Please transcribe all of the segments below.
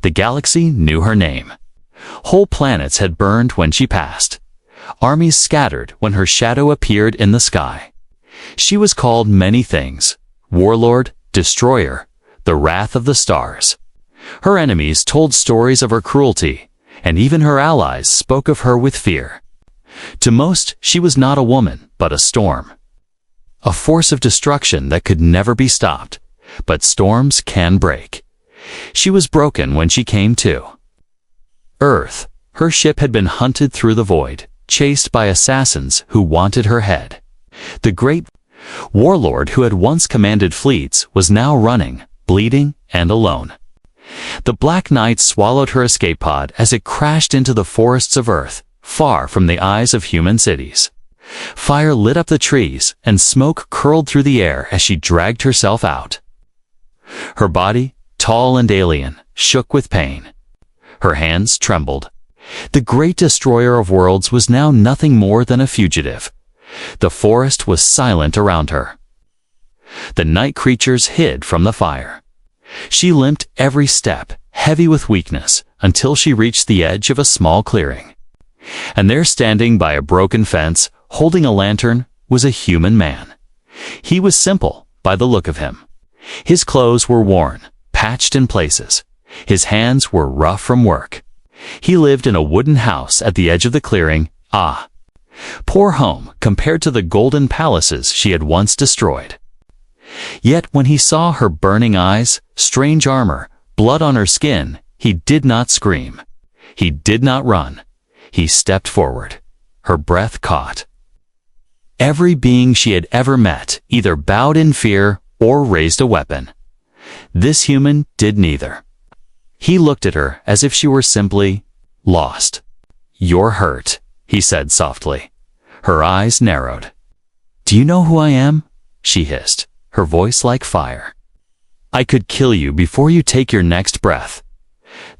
The galaxy knew her name. Whole planets had burned when she passed. Armies scattered when her shadow appeared in the sky. She was called many things: warlord, destroyer, the wrath of the stars. Her enemies told stories of her cruelty, and even her allies spoke of her with fear. To most, she was not a woman, but a storm. A force of destruction that could never be stopped, but storms can break. She was broken when she came to Earth. Her ship had been hunted through the void, chased by assassins who wanted her head. The great warlord who had once commanded fleets was now running, bleeding, and alone. The Black Knight swallowed her escape pod as it crashed into the forests of Earth, far from the eyes of human cities. Fire lit up the trees, and smoke curled through the air as she dragged herself out. Her body, tall and alien, shook with pain. Her hands trembled. The great destroyer of worlds was now nothing more than a fugitive. The forest was silent around her. The night creatures hid from the fire. She limped every step, heavy with weakness, until she reached the edge of a small clearing. And there, standing by a broken fence, holding a lantern, was a human man. He was simple, by the look of him. His clothes were worn, patched in places. His hands were rough from work. He lived in a wooden house at the edge of the clearing. Ah, poor home compared to the golden palaces she had once destroyed. Yet when he saw her burning eyes, strange armor, blood on her skin, he did not scream. He did not run. He stepped forward. Her breath caught. Every being she had ever met either bowed in fear or raised a weapon. This human did neither. He looked at her as if she were simply lost. "You're hurt," he said softly. Her eyes narrowed. "Do you know who I am?" she hissed, her voice like fire. "I could kill you before you take your next breath."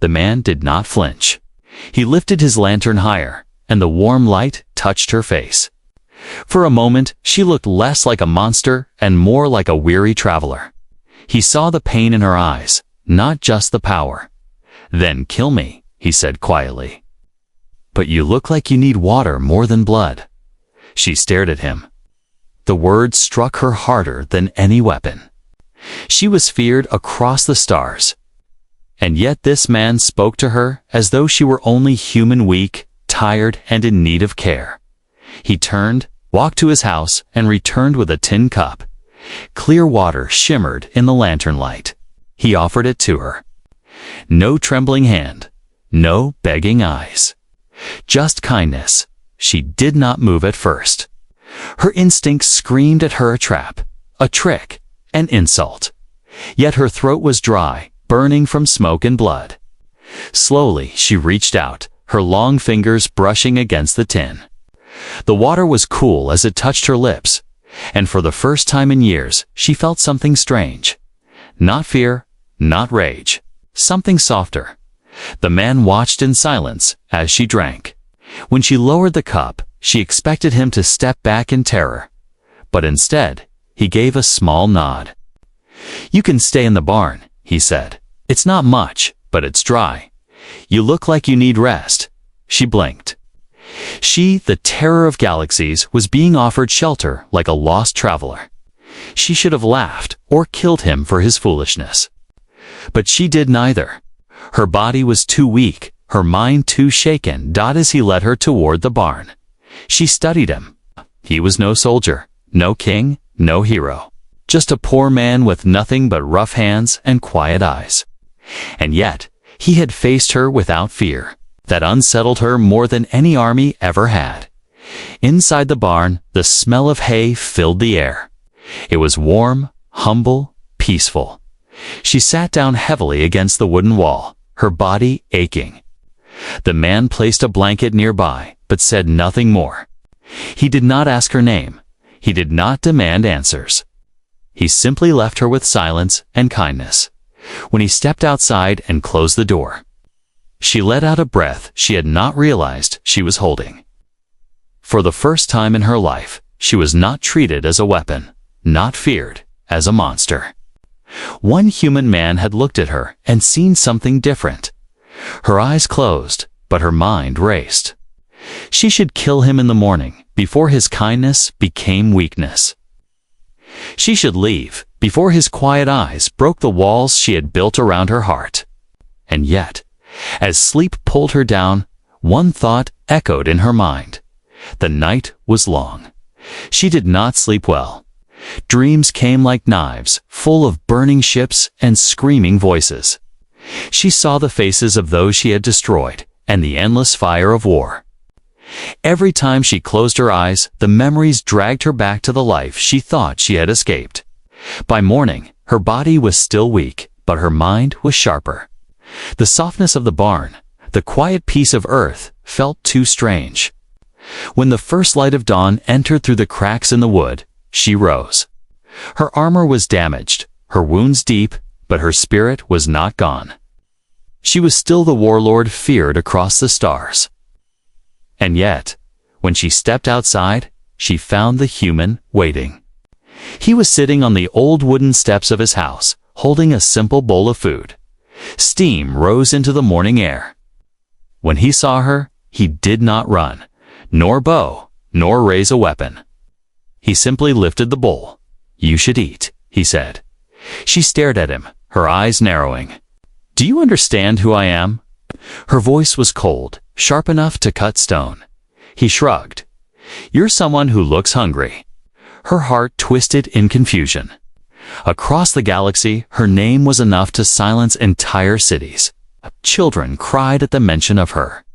The man did not flinch. He lifted his lantern higher, and the warm light touched her face. For a moment, she looked less like a monster and more like a weary traveler. He saw the pain in her eyes, not just the power. "Then kill me," he said quietly. "But you look like you need water more than blood." She stared at him. The words struck her harder than any weapon. She was feared across the stars. And yet this man spoke to her as though she were only human, weak, tired, and in need of care. He turned, walked to his house, and returned with a tin cup. Clear water shimmered in the lantern light. He offered it to her. No trembling hand, no begging eyes. Just kindness. She did not move at first. Her instincts screamed at her a trap, a trick, an insult. Yet her throat was dry, burning from smoke and blood. Slowly she reached out, her long fingers brushing against the tin. The water was cool as it touched her lips, and for the first time in years she felt something strange. Not fear, not rage, something softer. The man watched in silence as she drank. When she lowered the cup, she expected him to step back in terror. But instead, he gave a small nod. "You can stay in the barn," he said. "It's not much, but it's dry. You look like you need rest." She blinked. She, the terror of galaxies, was being offered shelter like a lost traveler. She should have laughed or killed him for his foolishness. But she did neither. Her body was too weak, her mind too shaken. As he led her toward the barn, she studied him. He was no soldier, no king, no hero. Just a poor man with nothing but rough hands and quiet eyes. And yet, he had faced her without fear. That unsettled her more than any army ever had. Inside the barn, the smell of hay filled the air. It was warm, humble, peaceful. She sat down heavily against the wooden wall, her body aching. The man placed a blanket nearby, but said nothing more. He did not ask her name. He did not demand answers. He simply left her with silence and kindness. When he stepped outside and closed the door, she let out a breath she had not realized she was holding. For the first time in her life, she was not treated as a weapon, not feared as a monster. One human man had looked at her and seen something different, Her eyes closed, but her mind raced. She should kill him in the morning, before his kindness became weakness. She should leave, before his quiet eyes broke the walls she had built around her heart. And yet, as sleep pulled her down, one thought echoed in her mind. The night was long. She did not sleep well. Dreams came like knives, full of burning ships and screaming voices. She saw the faces of those she had destroyed, and the endless fire of war. Every time she closed her eyes, the memories dragged her back to the life she thought she had escaped. By morning, her body was still weak, but her mind was sharper. The softness of the barn, the quiet peace of earth, felt too strange. When the first light of dawn entered through the cracks in the wood, she rose. Her armor was damaged, her wounds deep, but her spirit was not gone. She was still the warlord feared across the stars. And yet, when she stepped outside, she found the human waiting. He was sitting on the old wooden steps of his house, holding a simple bowl of food. Steam rose into the morning air. When he saw her, he did not run, nor bow, nor raise a weapon. He simply lifted the bowl. "You should eat," he said. She stared at him, her eyes narrowing. "Do you understand who I am?" Her voice was cold, sharp enough to cut stone. He shrugged. "You're someone who looks hungry." Her heart twisted in confusion. Across the galaxy, her name was enough to silence entire cities. Children cried at the mention of her.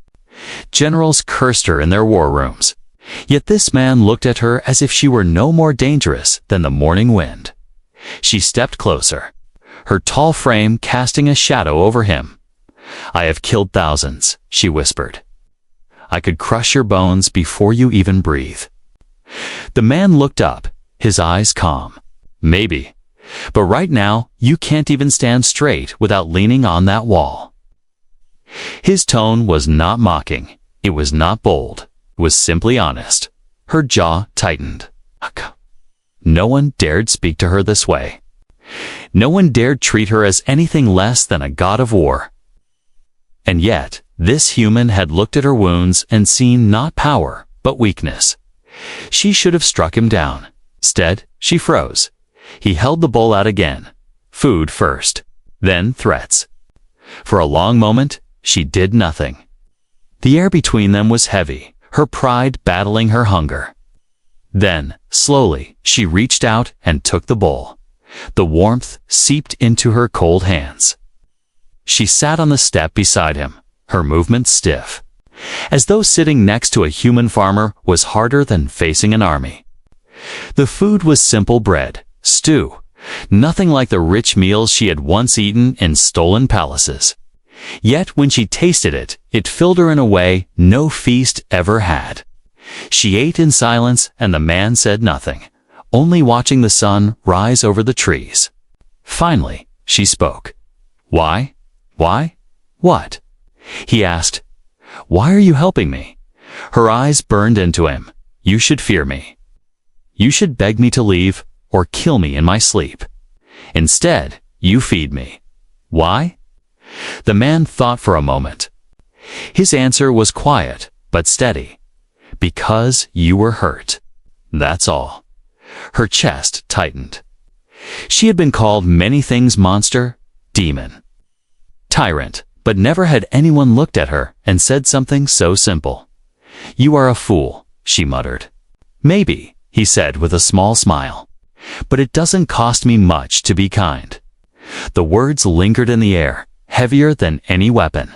Generals cursed her in their war rooms. Yet this man looked at her as if she were no more dangerous than the morning wind. She stepped closer, her tall frame casting a shadow over him. "I have killed thousands," she whispered. "I could crush your bones before you even breathe." The man looked up, his eyes calm. "Maybe. But right now, you can't even stand straight without leaning on that wall." His tone was not mocking. It was not bold. It was simply honest. Her jaw tightened. No one dared speak to her this way. No one dared treat her as anything less than a god of war. And yet, this human had looked at her wounds and seen not power, but weakness. She should have struck him down. Instead, she froze. He held the bowl out again. Food first, then threats. For a long moment, she did nothing. The air between them was heavy, her pride battling her hunger. Then, slowly, she reached out and took the bowl. The warmth seeped into her cold hands. She sat on the step beside him, her movements stiff, as though sitting next to a human farmer was harder than facing an army. The food was simple bread, stew, nothing like the rich meals she had once eaten in stolen palaces. Yet when she tasted it, it filled her in a way no feast ever had. She ate in silence, and the man said nothing, only watching the sun rise over the trees. Finally, she spoke. "Why? Why? What?" He asked. "Why are you helping me?" Her eyes burned into him. "You should fear me. You should beg me to leave, or kill me in my sleep. Instead, you feed me. Why?" The man thought for a moment. His answer was quiet, but steady. "Because you were hurt. That's all." Her chest tightened. She had been called many things: monster, demon, tyrant, but never had anyone looked at her and said something so simple. "You are a fool," she muttered. "Maybe," he said with a small smile. "But it doesn't cost me much to be kind." The words lingered in the air, heavier than any weapon.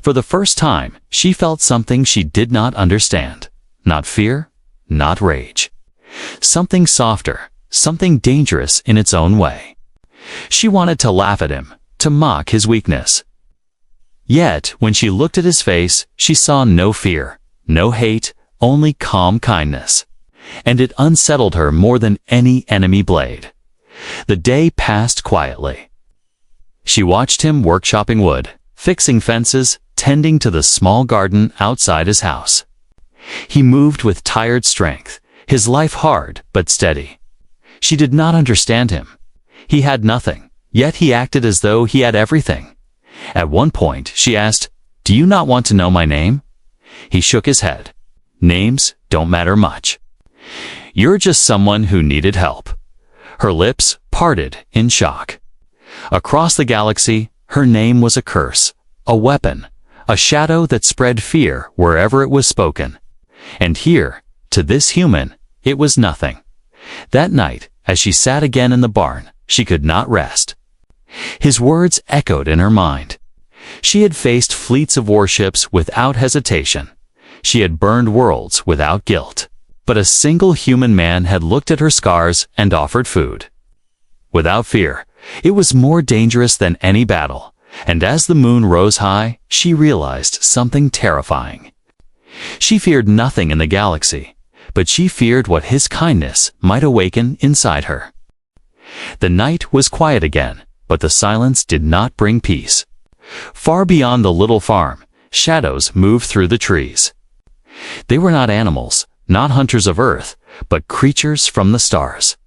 For the first time, she felt something she did not understand. Not fear, not rage. Something softer, something dangerous in its own way. She wanted to laugh at him, to mock his weakness. Yet, when she looked at his face, she saw no fear, no hate, only calm kindness. And it unsettled her more than any enemy blade. The day passed quietly. She watched him workshopping wood, fixing fences, tending to the small garden outside his house. He moved with tired strength, his life hard but steady. She did not understand him. He had nothing, yet he acted as though he had everything. At one point, she asked, "Do you not want to know my name?" He shook his head. "Names don't matter much. You're just someone who needed help." Her lips parted in shock. Across the galaxy, her name was a curse, a weapon, a shadow that spread fear wherever it was spoken. And here, to this human, it was nothing. That night, as she sat again in the barn, she could not rest. His words echoed in her mind. She had faced fleets of warships without hesitation. She had burned worlds without guilt. But a single human man had looked at her scars and offered food. Without fear, it was more dangerous than any battle, and as the moon rose high, she realized something terrifying. She feared nothing in the galaxy, but she feared what his kindness might awaken inside her. The night was quiet again, but the silence did not bring peace. Far beyond the little farm, shadows moved through the trees. They were not animals, not hunters of Earth, but creatures from the stars.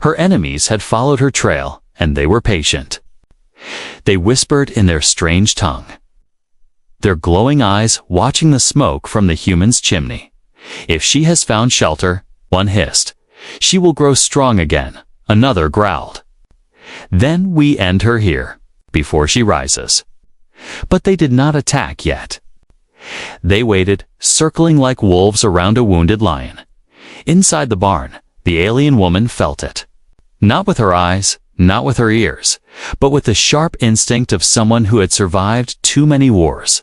Her enemies had followed her trail, and they were patient. They whispered in their strange tongue, their glowing eyes watching the smoke from the human's chimney. "If she has found shelter," one hissed, "she will grow strong again," another growled. "Then we end her here, before she rises." But they did not attack yet. They waited, circling like wolves around a wounded lion. Inside the barn, the alien woman felt it. Not with her eyes, not with her ears, but with the sharp instinct of someone who had survived too many wars.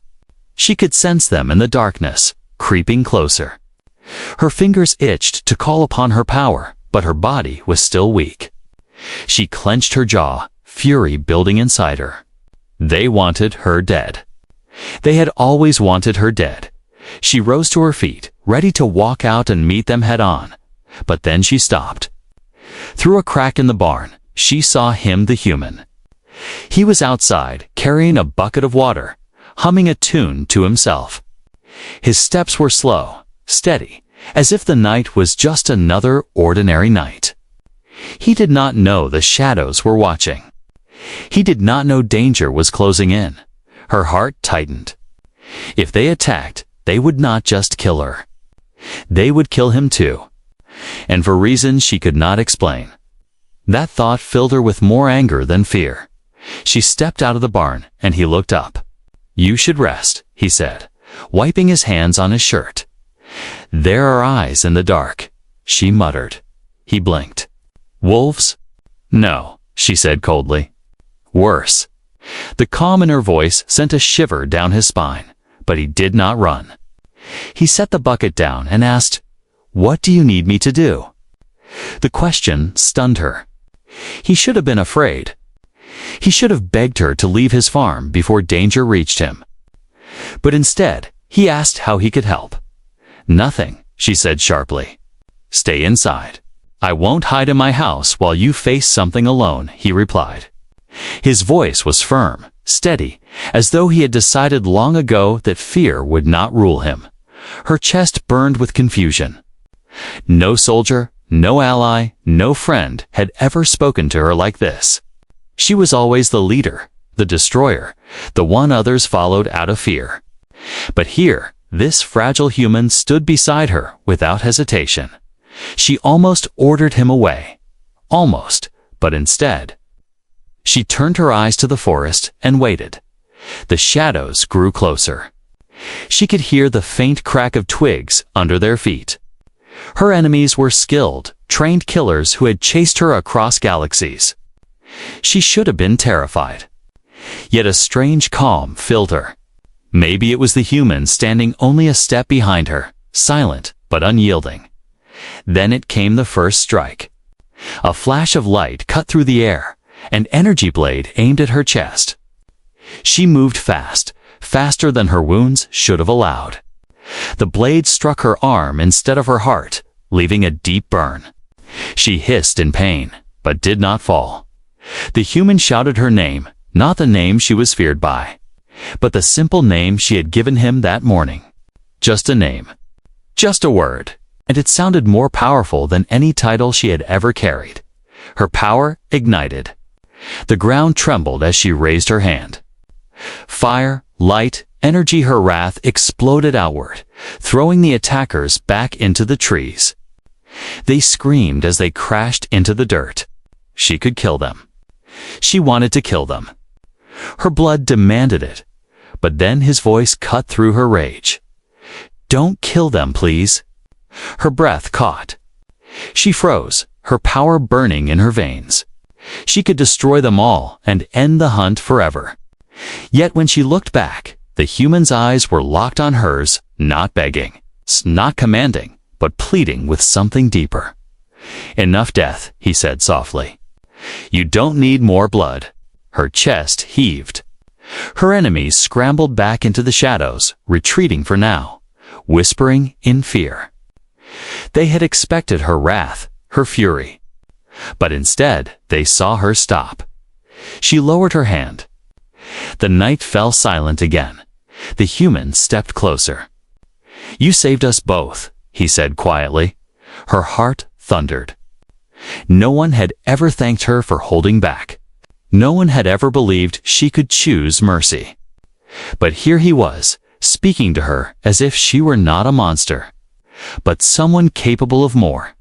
She could sense them in the darkness, creeping closer. Her fingers itched to call upon her power, but her body was still weak. She clenched her jaw, fury building inside her. They wanted her dead. They had always wanted her dead. She rose to her feet, ready to walk out and meet them head-on. But then she stopped. Through a crack in the barn, she saw him, the human. He was outside, carrying a bucket of water, humming a tune to himself. His steps were slow, steady, as if the night was just another ordinary night. He did not know the shadows were watching. He did not know danger was closing in. Her heart tightened. If they attacked, they would not just kill her. They would kill him too. And for reasons she could not explain. That thought filled her with more anger than fear. She stepped out of the barn, and he looked up. "You should rest," he said, wiping his hands on his shirt. "There are eyes in the dark," she muttered. He blinked. "Wolves?" "No," she said coldly. "Worse." The calm in her voice sent a shiver down his spine, but he did not run. He set the bucket down and asked, "What do you need me to do?" The question stunned her. He should have been afraid. He should have begged her to leave his farm before danger reached him. But instead, he asked how he could help. "Nothing," she said sharply. "Stay inside. I won't hide in my house while you face something alone," he replied. His voice was firm, steady, as though he had decided long ago that fear would not rule him. Her chest burned with confusion. No soldier, no ally, no friend had ever spoken to her like this. She was always the leader, the destroyer, the one others followed out of fear. But here, this fragile human stood beside her without hesitation. She almost ordered him away. Almost, but instead, she turned her eyes to the forest and waited. The shadows grew closer. She could hear the faint crack of twigs under their feet. Her enemies were skilled, trained killers who had chased her across galaxies. She should have been terrified. Yet a strange calm filled her. Maybe it was the human standing only a step behind her, silent but unyielding. Then it came, the first strike. A flash of light cut through the air, an energy blade aimed at her chest. She moved fast, faster than her wounds should have allowed. The blade struck her arm instead of her heart, leaving a deep burn. She hissed in pain, but did not fall. The human shouted her name, not the name she was feared by, but the simple name she had given him that morning. Just a name. Just a word. And it sounded more powerful than any title she had ever carried. Her power ignited. The ground trembled as she raised her hand. Fire, light, energy, her wrath exploded outward, throwing the attackers back into the trees. They screamed as they crashed into the dirt. She could kill them. She wanted to kill them. Her blood demanded it, but then his voice cut through her rage. "Don't kill them, please." Her breath caught. She froze, her power burning in her veins. She could destroy them all and end the hunt forever. Yet when she looked back, the human's eyes were locked on hers, not begging, not commanding, but pleading with something deeper. "Enough death," he said softly. "You don't need more blood." Her chest heaved. Her enemies scrambled back into the shadows, retreating for now, whispering in fear. They had expected her wrath, her fury. But instead, they saw her stop. She lowered her hand. The night fell silent again. The human stepped closer. "You saved us both," he said quietly. Her heart thundered. No one had ever thanked her for holding back. No one had ever believed she could choose mercy. But here he was, speaking to her as if she were not a monster, but someone capable of more.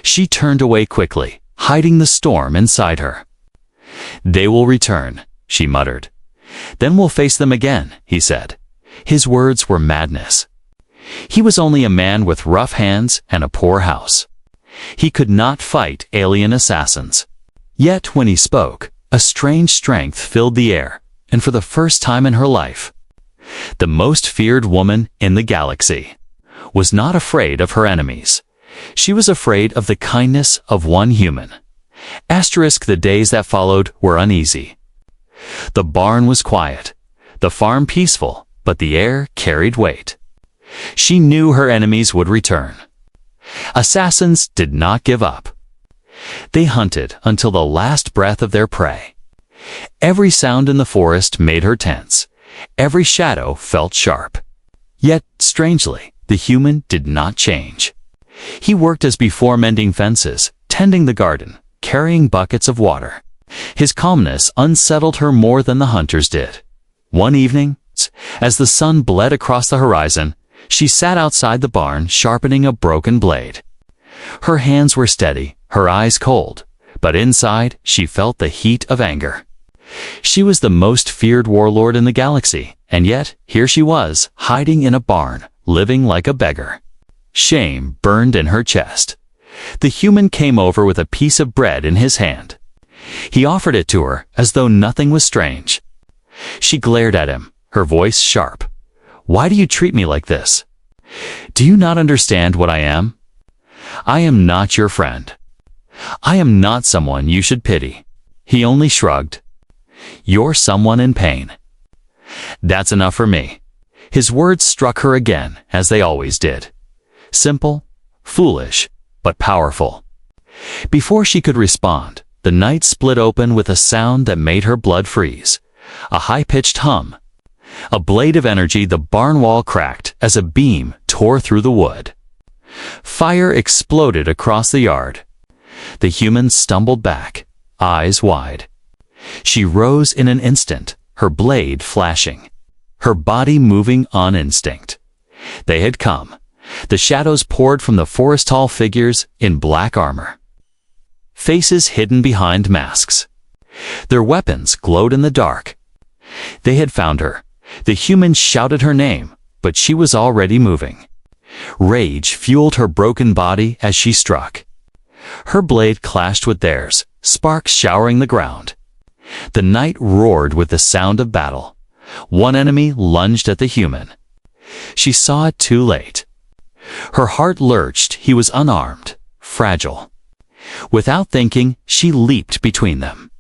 She turned away quickly, hiding the storm inside her. "They will return," she muttered. "Then we'll face them again," he said. His words were madness. He was only a man with rough hands and a poor house. He could not fight alien assassins. Yet when he spoke, a strange strength filled the air, and for the first time in her life, the most feared woman in the galaxy was not afraid of her enemies. She was afraid of the kindness of one human. The days that followed were uneasy. The barn was quiet, the farm peaceful, but the air carried weight. She knew her enemies would return. Assassins did not give up. They hunted until the last breath of their prey. Every sound in the forest made her tense. Every shadow felt sharp. Yet, strangely, the human did not change. He worked as before, mending fences, tending the garden, carrying buckets of water. His calmness unsettled her more than the hunters did. One evening, as the sun bled across the horizon, she sat outside the barn sharpening a broken blade. Her hands were steady, her eyes cold, but inside she felt the heat of anger. She was the most feared warlord in the galaxy, and yet here she was, hiding in a barn, living like a beggar. Shame burned in her chest. The human came over with a piece of bread in his hand. He offered it to her as though nothing was strange. She glared at him, her voice sharp. "Why do you treat me like this? Do you not understand what I am? I am not your friend. I am not someone you should pity." He only shrugged. "You're someone in pain." "That's enough for me." His words struck her again, as they always did. Simple, foolish, but powerful. Before she could respond, the night split open with a sound that made her blood freeze. A high-pitched hum. A blade of energy, the barn wall cracked as a beam tore through the wood. Fire exploded across the yard. The human stumbled back, eyes wide. She rose in an instant, her blade flashing, her body moving on instinct. They had come. The shadows poured from the forest-tall figures in black armor. Faces hidden behind masks. Their weapons glowed in the dark. They had found her. The human shouted her name, but she was already moving. Rage fueled her broken body as she struck. Her blade clashed with theirs, sparks showering the ground. The night roared with the sound of battle. One enemy lunged at the human. She saw it too late. Her heart lurched. He was unarmed, fragile. Without thinking, she leaped between them.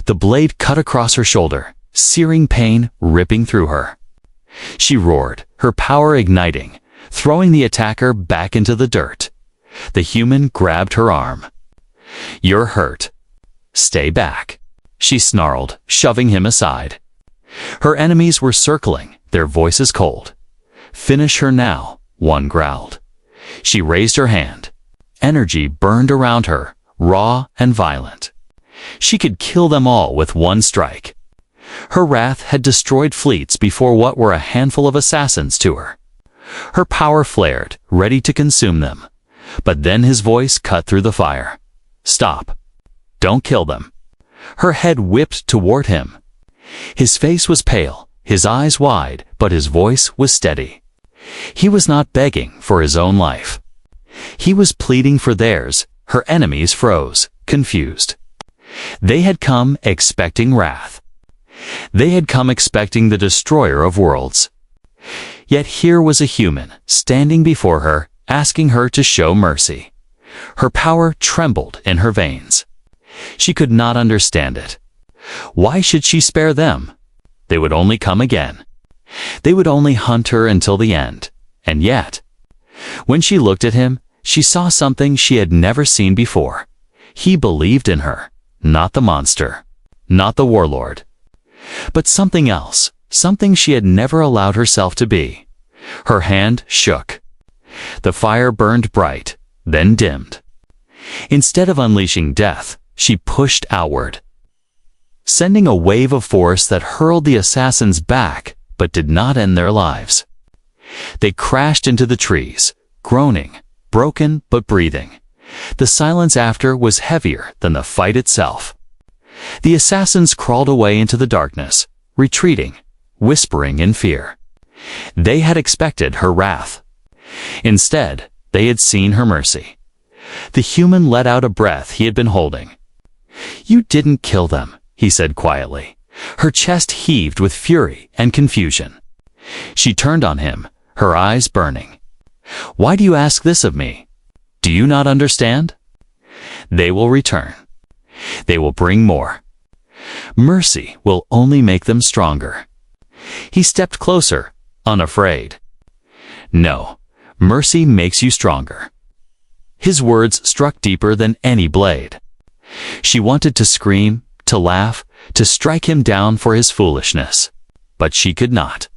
The blade cut across her shoulder, searing pain ripping through her. She roared, her power igniting, throwing the attacker back into the dirt. The human grabbed her arm. "You're hurt. Stay back," she snarled, shoving him aside. Her enemies were circling, their voices cold. "Finish her now," one growled. She raised her hand. Energy burned around her, raw and violent. She could kill them all with one strike. Her wrath had destroyed fleets before what were a handful of assassins to her. Her power flared, ready to consume them. But then his voice cut through the fire. "Stop. Don't kill them." Her head whipped toward him. His face was pale, his eyes wide, but his voice was steady. He was not begging for his own life. He was pleading for theirs. Her enemies froze, confused. They had come expecting wrath. They had come expecting the destroyer of worlds. Yet here was a human, standing before her, asking her to show mercy. Her power trembled in her veins. She could not understand it. Why should she spare them? They would only come again. They would only hunt her until the end. And yet, when she looked at him, she saw something she had never seen before. He believed in her, not the monster, not the warlord, but something else, something she had never allowed herself to be. Her hand shook. The fire burned bright, then dimmed. Instead of unleashing death, she pushed outward, sending a wave of force that hurled the assassins back, but did not end their lives. They crashed into the trees, groaning, broken but breathing. The silence after was heavier than the fight itself. The assassins crawled away into the darkness, retreating, whispering in fear. They had expected her wrath. Instead, they had seen her mercy. The human let out a breath he had been holding. "You didn't kill them," he said quietly. Her chest heaved with fury and confusion. She turned on him, her eyes burning. "Why do you ask this of me? Do you not understand? They will return. They will bring more. Mercy will only make them stronger." He stepped closer, unafraid. "No, mercy makes you stronger." His words struck deeper than any blade. She wanted to scream, to laugh, to strike him down for his foolishness. But she could not.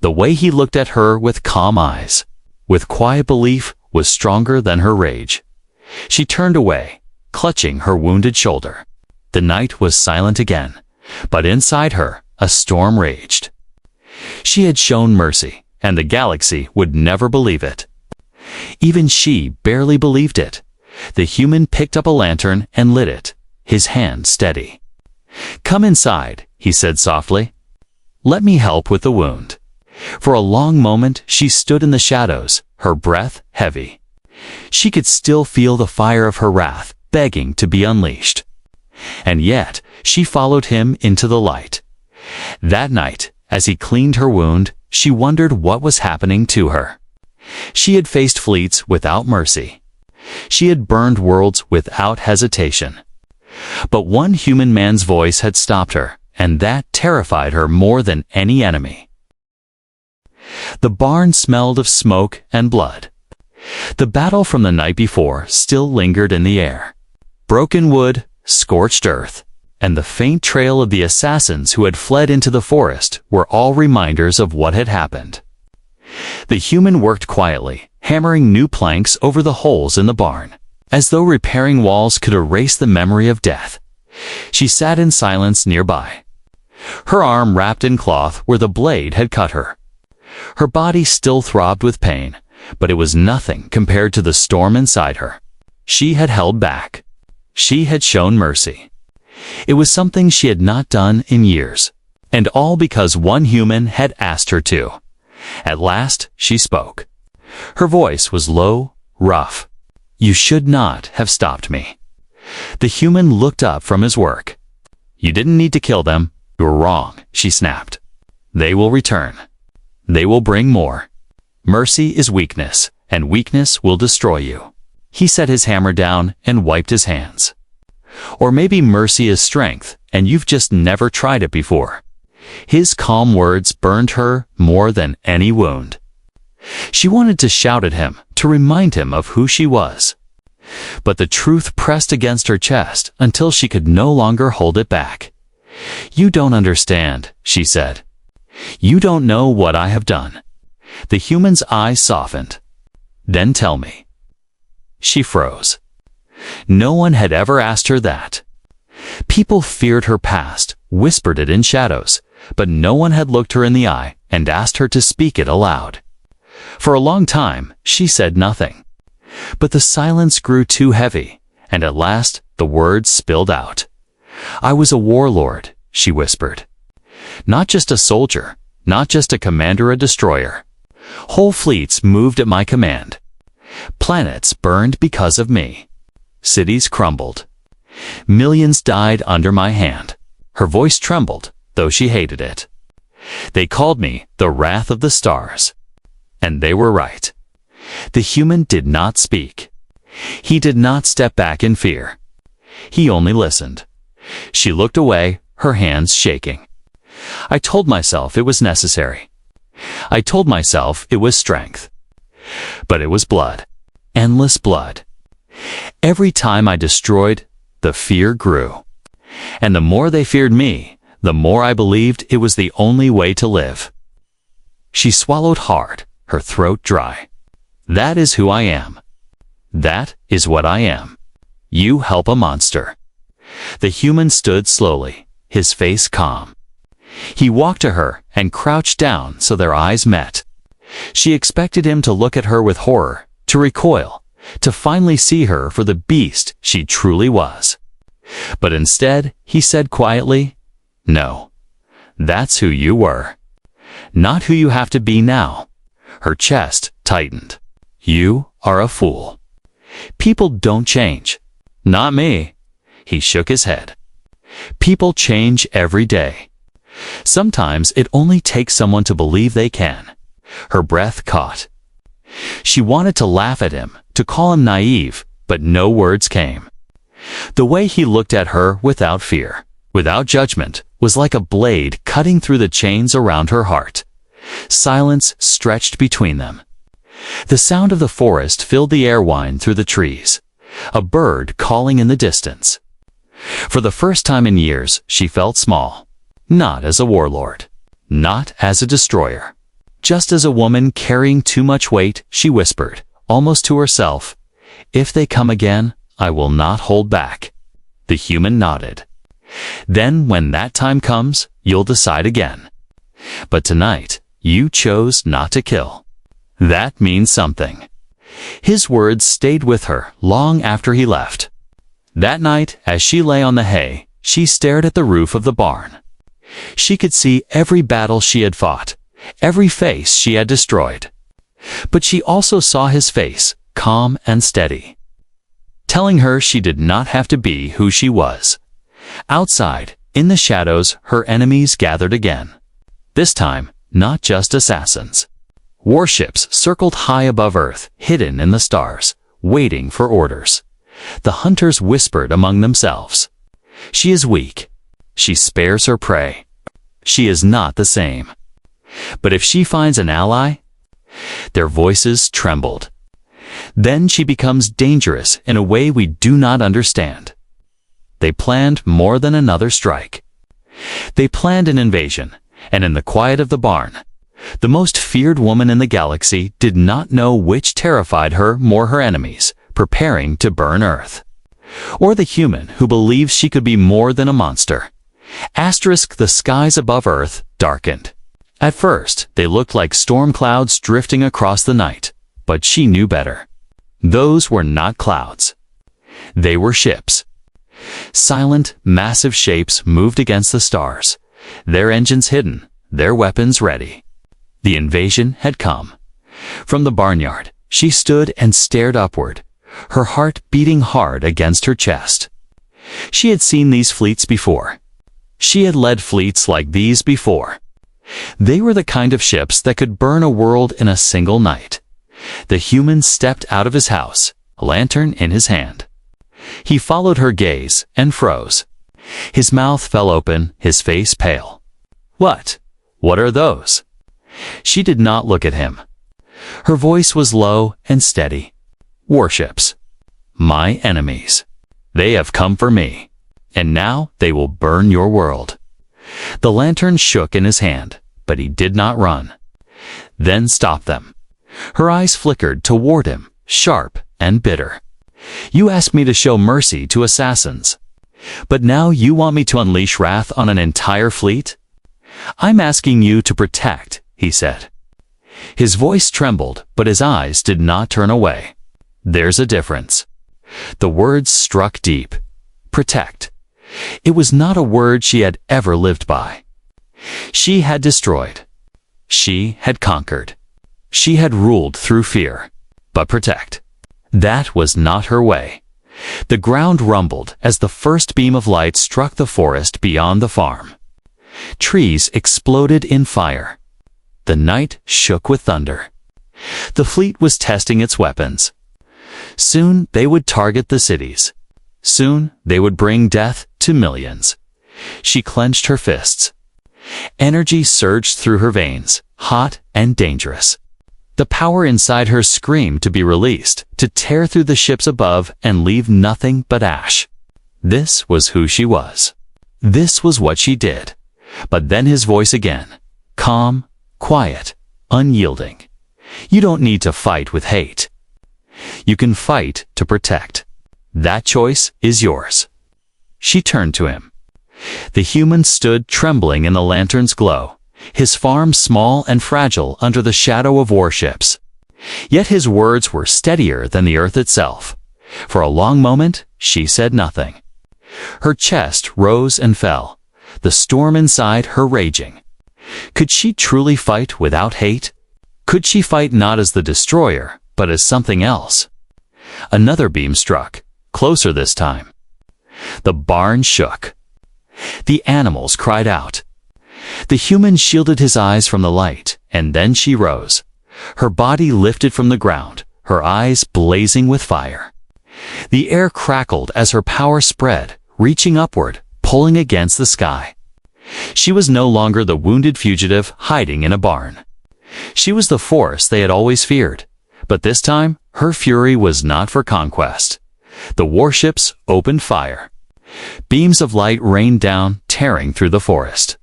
The way he looked at her with calm eyes, with quiet belief, was stronger than her rage. She turned away, clutching her wounded shoulder. The night was silent again, but inside her, a storm raged. She had shown mercy, and the galaxy would never believe it. Even she barely believed it. The human picked up a lantern and lit it, his hand steady. "Come inside," he said softly. "Let me help with the wound." For a long moment she stood in the shadows, her breath heavy. She could still feel the fire of her wrath begging to be unleashed. And yet she followed him into the light. That night, as he cleaned her wound, she wondered what was happening to her. She had faced fleets without mercy. She had burned worlds without hesitation. But one human man's voice had stopped her, and that terrified her more than any enemy. The barn smelled of smoke and blood. The battle from the night before still lingered in the air. Broken wood, scorched earth, and the faint trail of the assassins who had fled into the forest were all reminders of what had happened. The human worked quietly, hammering new planks over the holes in the barn, as though repairing walls could erase the memory of death. She sat in silence nearby, her arm wrapped in cloth where the blade had cut her. Her body still throbbed with pain, but it was nothing compared to the storm inside her. She had held back. She had shown mercy. It was something she had not done in years, and all because one human had asked her to. At last, she spoke. Her voice was low, rough. "You should not have stopped me." The human looked up from his work. "You didn't need to kill them. You were wrong," she snapped. "They will return. They will bring more. Mercy is weakness, and weakness will destroy you." He set his hammer down and wiped his hands. "Or maybe mercy is strength, and you've just never tried it before." His calm words burned her more than any wound. She wanted to shout at him, to remind him of who she was. But the truth pressed against her chest until she could no longer hold it back. "You don't understand," she said. "You don't know what I have done." The human's eyes softened. "Then tell me." She froze. No one had ever asked her that. People feared her past, whispered it in shadows, but no one had looked her in the eye and asked her to speak it aloud. For a long time, she said nothing. But the silence grew too heavy, and at last the words spilled out. "I was a warlord," she whispered. "Not just a soldier, not just a commander, a destroyer. Whole fleets moved at my command. Planets burned because of me. Cities crumbled. Millions died under my hand." Her voice trembled, though she hated it. "They called me the Wrath of the Stars." And they were right. The human did not speak. He did not step back in fear. He only listened. She looked away, her hands shaking. "I told myself it was necessary. I told myself it was strength. But it was blood. Endless blood. Every time I destroyed, the fear grew. And the more they feared me, the more I believed it was the only way to live." She swallowed hard, her throat dry. "That is who I am. That is what I am. You help a monster." The human stood slowly, his face calm. He walked to her and crouched down so their eyes met. She expected him to look at her with horror, to recoil, to finally see her for the beast she truly was. But instead, he said quietly, "No, that's who you were. Not who you have to be now." Her chest tightened. "You are a fool. People don't change. Not me." He shook his head. "People change every day. Sometimes it only takes someone to believe they can." Her breath caught. She wanted to laugh at him, to call him naive, but no words came. The way he looked at her without fear, without judgment, was like a blade cutting through the chains around her heart. Silence stretched between them. The sound of the forest filled the air, whined through the trees. A bird calling in the distance. For the first time in years, she felt small. Not as a warlord. Not as a destroyer. Just as a woman carrying too much weight, she whispered, almost to herself, "If they come again, I will not hold back." The human nodded. "Then when that time comes, you'll decide again. But tonight, you chose not to kill. That means something." His words stayed with her long after he left. That night, as she lay on the hay, she stared at the roof of the barn. She could see every battle she had fought, every face she had destroyed. But she also saw his face, calm and steady, telling her she did not have to be who she was. Outside, in the shadows, her enemies gathered again. This time, not just assassins. Warships circled high above Earth, hidden in the stars, waiting for orders. The hunters whispered among themselves, "She is weak. She spares her prey. She is not the same. But if she finds an ally..." Their voices trembled. "Then she becomes dangerous in a way we do not understand." They planned more than another strike. They planned an invasion, and in the quiet of the barn, the most feared woman in the galaxy did not know which terrified her more, her enemies, preparing to burn Earth, or the human who believed she could be more than a monster. The skies above Earth darkened. At first, they looked like storm clouds drifting across the night, but she knew better. Those were not clouds. They were ships. Silent, massive shapes moved against the stars, their engines hidden, their weapons ready. The invasion had come. From the barnyard, she stood and stared upward, her heart beating hard against her chest. She had seen these fleets before. She had led fleets like these before. They were the kind of ships that could burn a world in a single night. The human stepped out of his house, a lantern in his hand. He followed her gaze and froze. His mouth fell open, his face pale. "What? What are those?" She did not look at him. Her voice was low and steady. "Warships. My enemies. They have come for me, and now they will burn your world." The lantern shook in his hand, but he did not run. Then stop them. Her eyes flickered toward him, sharp and bitter. "You asked me to show mercy to assassins. But now you want me to unleash wrath on an entire fleet? I'm asking you to protect, he said. His voice trembled, but his eyes did not turn away. There's a difference. The words struck deep. Protect. It was not a word she had ever lived by. She had destroyed. She had conquered. She had ruled through fear. But protect. That was not her way. The ground rumbled as the first beam of light struck the forest beyond the farm. Trees exploded in fire. The night shook with thunder. The fleet was testing its weapons. Soon they would target the cities. Soon they would bring death to millions. She clenched her fists. Energy surged through her veins, hot and dangerous. The power inside her screamed to be released, to tear through the ships above and leave nothing but ash. This was who she was. This was what she did. But then his voice again, calm, quiet, unyielding. You don't need to fight with hate. You can fight to protect. That choice is yours. She turned to him. The human stood trembling in the lantern's glow, his farm small and fragile under the shadow of warships. Yet his words were steadier than the earth itself. For a long moment, she said nothing. Her chest rose and fell, the storm inside her raging. Could she truly fight without hate? Could she fight not as the destroyer, but as something else? Another beam struck, closer this time. The barn shook. The animals cried out. The human shielded his eyes from the light, and then she rose. Her body lifted from the ground, her eyes blazing with fire. The air crackled as her power spread, reaching upward, pulling against the sky. She was no longer the wounded fugitive hiding in a barn. She was the force they had always feared. But this time, her fury was not for conquest. The warships opened fire. Beams of light rained down, tearing through the forest.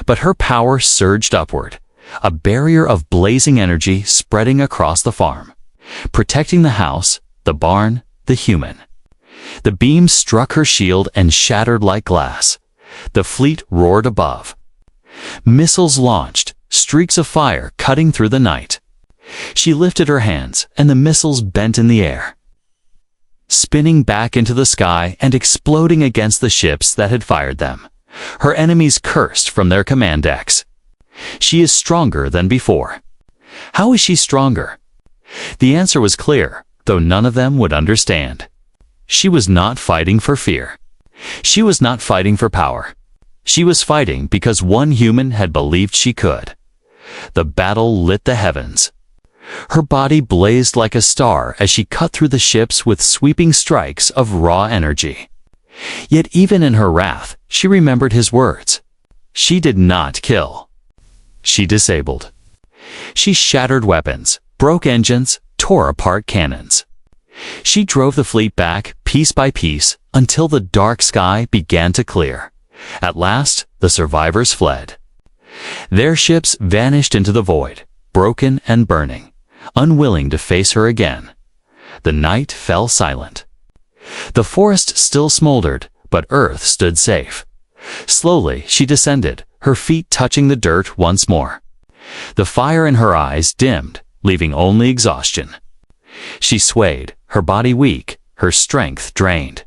But her power surged upward, a barrier of blazing energy spreading across the farm, protecting the house, the barn, the human. The beams struck her shield and shattered like glass. The fleet roared above. Missiles launched, streaks of fire cutting through the night. She lifted her hands, and the missiles bent in the air, spinning back into the sky and exploding against the ships that had fired them. Her enemies cursed from their command decks. She is stronger than before. How is she stronger? The answer was clear, though none of them would understand. She was not fighting for fear. She was not fighting for power. She was fighting because one human had believed she could. The battle lit the heavens. Her body blazed like a star as she cut through the ships with sweeping strikes of raw energy. Yet even in her wrath, she remembered his words. She did not kill. She disabled. She shattered weapons, broke engines, tore apart cannons. She drove the fleet back, piece by piece, until the dark sky began to clear. At last, the survivors fled. Their ships vanished into the void, broken and burning, unwilling to face her again. The night fell silent. The forest still smoldered, but earth stood safe. Slowly she descended, her feet touching the dirt once more. The fire in her eyes dimmed, leaving only exhaustion. She swayed, her body weak, her strength drained.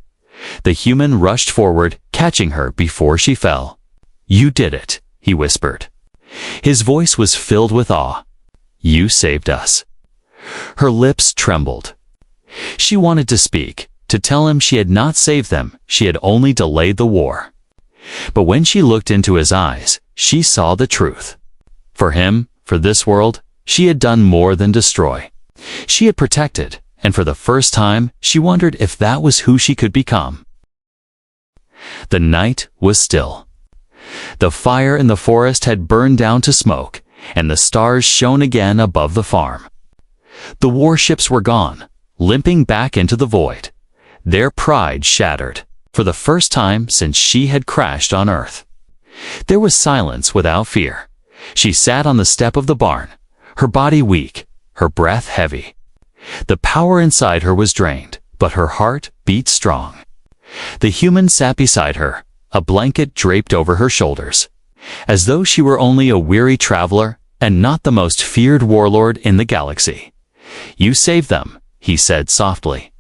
The human rushed forward, catching her before she fell. "You did it," he whispered. His voice was filled with awe. "You saved us." Her lips trembled. She wanted to speak, to tell him she had not saved them, she had only delayed the war. But when she looked into his eyes, she saw the truth. For him, for this world, she had done more than destroy. She had protected, and for the first time, she wondered if that was who she could become. The night was still. The fire in the forest had burned down to smoke, and the stars shone again above the farm. The warships were gone, limping back into the void, their pride shattered, for the first time since she had crashed on Earth. There was silence without fear. She sat on the step of the barn, her body weak, her breath heavy. The power inside her was drained, but her heart beat strong. The human sat beside her, a blanket draped over her shoulders, as though she were only a weary traveler and not the most feared warlord in the galaxy. "You saved them," he said softly.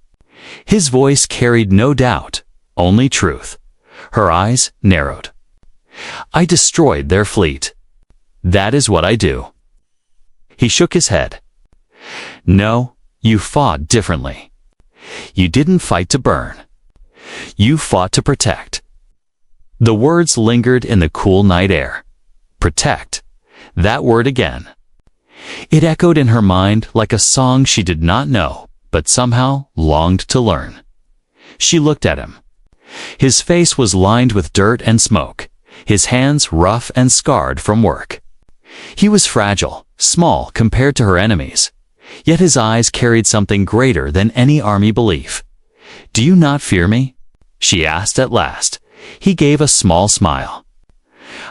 His voice carried no doubt, only truth. Her eyes narrowed. "I destroyed their fleet. That is what I do." He shook his head. "No, you fought differently. You didn't fight to burn. You fought to protect." The words lingered in the cool night air. Protect. That word again. It echoed in her mind like a song she did not know, but somehow longed to learn. She looked at him. His face was lined with dirt and smoke, his hands rough and scarred from work. He was fragile, small compared to her enemies, yet his eyes carried something greater than any army belief. "Do you not fear me?" she asked at last. He gave a small smile.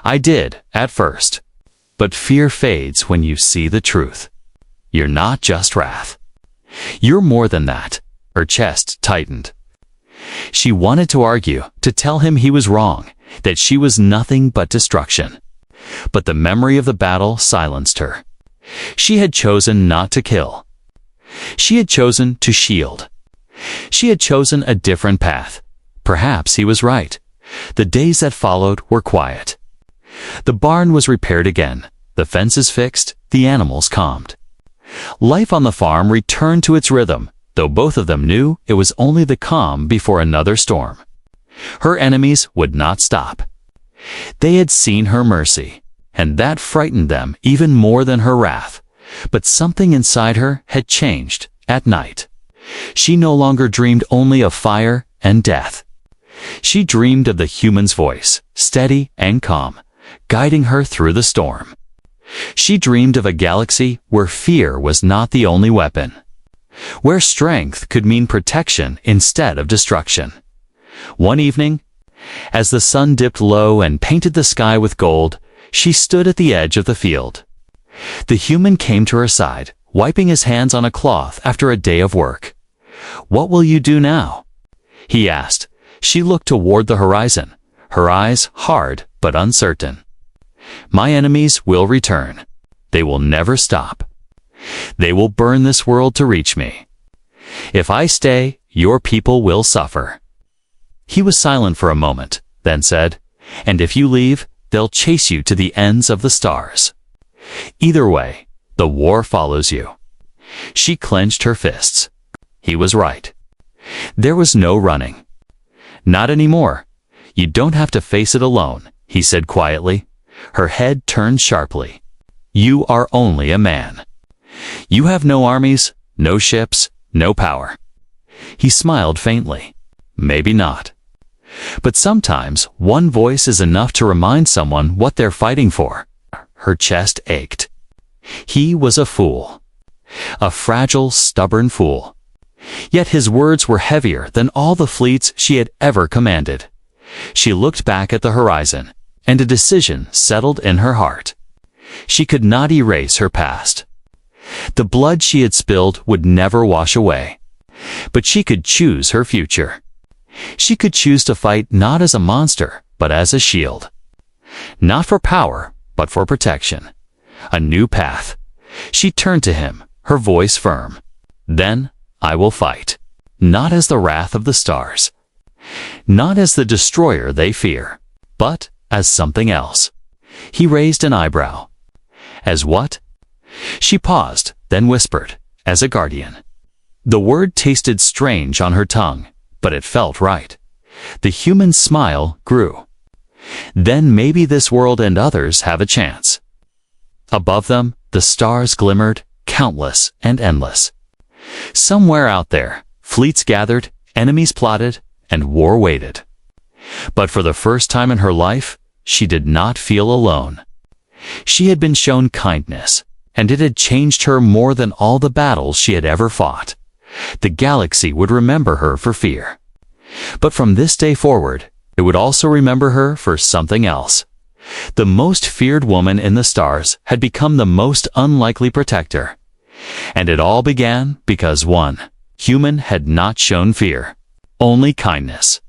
"I did, at first. But fear fades when you see the truth. You're not just wrath. You're more than that." Her chest tightened. She wanted to argue, to tell him he was wrong, that she was nothing but destruction. But the memory of the battle silenced her. She had chosen not to kill. She had chosen to shield. She had chosen a different path. Perhaps he was right. The days that followed were quiet. The barn was repaired again, the fences fixed, the animals calmed. Life on the farm returned to its rhythm, though both of them knew it was only the calm before another storm. Her enemies would not stop. They had seen her mercy, and that frightened them even more than her wrath. But something inside her had changed at night. She no longer dreamed only of fire and death. She dreamed of the human's voice, steady and calm, guiding her through the storm. She dreamed of a galaxy where fear was not the only weapon, where strength could mean protection instead of destruction. One evening, as the sun dipped low and painted the sky with gold, she stood at the edge of the field. The human came to her side, wiping his hands on a cloth after a day of work. "What will you do now?" he asked. She looked toward the horizon, her eyes hard but uncertain. "My enemies will return. They will never stop. They will burn this world to reach me. If I stay, your people will suffer." He was silent for a moment, then said, "And if you leave, they'll chase you to the ends of the stars. Either way, the war follows you." She clenched her fists. He was right. There was no running. "Not anymore. You don't have to face it alone," he said quietly. Her head turned sharply. "You are only a man. You have no armies, no ships, no power." He smiled faintly. "Maybe not. But sometimes one voice is enough to remind someone what they're fighting for." Her chest ached. He was a fool. A fragile, stubborn fool. Yet his words were heavier than all the fleets she had ever commanded. She looked back at the horizon, and a decision settled in her heart. She could not erase her past. The blood she had spilled would never wash away. But she could choose her future. She could choose to fight not as a monster, but as a shield. Not for power, but for protection. A new path. She turned to him, her voice firm. "Then I will fight. Not as the wrath of the stars. Not as the destroyer they fear, but as something else." He raised an eyebrow. "As what?" She paused, then whispered, "As a guardian." The word tasted strange on her tongue, but it felt right. The human smile grew. "Then maybe this world and others have a chance." Above them, the stars glimmered, countless and endless. Somewhere out there, fleets gathered, enemies plotted, and war waited. But for the first time in her life, she did not feel alone. She had been shown kindness, and it had changed her more than all the battles she had ever fought. The galaxy would remember her for fear. But from this day forward, it would also remember her for something else. The most feared woman in the stars had become the most unlikely protector. And it all began because one human had not shown fear, only kindness.